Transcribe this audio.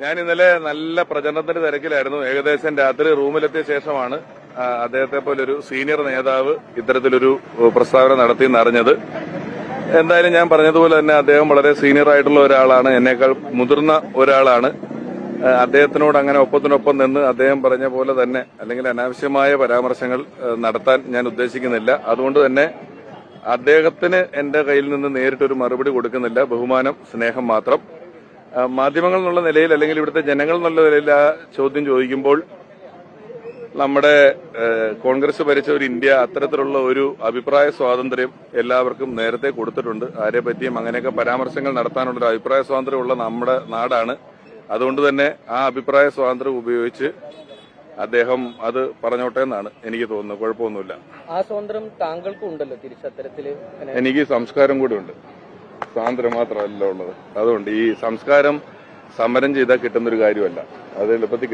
ഞാൻ ഇന്നലെ നല്ല പ്രചരണത്തിന്റെ തിരക്കിലായിരുന്നു. ഏകദേശം രാത്രി റൂമിലെത്തിയ ശേഷമാണ് അദ്ദേഹത്തെ പോലൊരു സീനിയർ നേതാവ് ഇത്തരത്തിലൊരു പ്രസ്താവന നടത്തിയെന്നറിഞ്ഞത്. എന്തായാലും ഞാൻ പറഞ്ഞതുപോലെ തന്നെ അദ്ദേഹം വളരെ സീനിയർ ആയിട്ടുള്ള ഒരാളാണ്, എന്നേക്കാൾ മുതിർന്ന ഒരാളാണ്. അദ്ദേഹത്തിനോട് അങ്ങനെ ഒപ്പത്തിനൊപ്പം നിന്ന് അദ്ദേഹം പറഞ്ഞ പോലെ തന്നെ അല്ലെങ്കിൽ അനാവശ്യമായ പരാമർശങ്ങൾ നടത്താൻ ഞാൻ ഉദ്ദേശിക്കുന്നില്ല. അതുകൊണ്ട് തന്നെ അദ്ദേഹത്തിന് എന്റെ കയ്യിൽ നിന്ന് നേരിട്ടൊരു മറുപടി കൊടുക്കുന്നില്ല. ബഹുമാനം, സ്നേഹം മാത്രം. മാധ്യമങ്ങൾ എന്നുള്ള നിലയിൽ അല്ലെങ്കിൽ ഇവിടുത്തെ ജനങ്ങൾ എന്നുള്ള നിലയിൽ ആ ചോദ്യം ചോദിക്കുമ്പോൾ നമ്മുടെ കോൺഗ്രസ് ഭരിച്ച ഒരു ഇന്ത്യ അത്തരത്തിലുള്ള ഒരു അഭിപ്രായ സ്വാതന്ത്ര്യം എല്ലാവർക്കും നേരത്തെ കൊടുത്തിട്ടുണ്ട്. ആരെ പറ്റിയും അങ്ങനെയൊക്കെ പരാമർശങ്ങൾ നടത്താനുള്ള ഒരു അഭിപ്രായ സ്വാതന്ത്ര്യമുള്ള നമ്മുടെ നാടാണ്. അതുകൊണ്ട് തന്നെ ആ അഭിപ്രായ സ്വാതന്ത്ര്യം ഉപയോഗിച്ച് അദ്ദേഹം അത് പറഞ്ഞോട്ടെ എന്നാണ് എനിക്ക് തോന്നുന്നത്. കുഴപ്പമൊന്നുമില്ല. ആ സ്വാതന്ത്ര്യം താങ്കൾക്കും ഉണ്ടല്ലോ തിരിച്ചത്തരത്തില്. എനിക്ക് സംസ്കാരം കൂടി ഉണ്ട്, സ്വാതന്ത്ര്യം മാത്രമല്ല ഉള്ളത്. അതുകൊണ്ട് ഈ സംസ്കാരം സമരം ചെയ്താൽ കിട്ടുന്നൊരു കാര്യമല്ല, അത് എളുപ്പത്തിൽ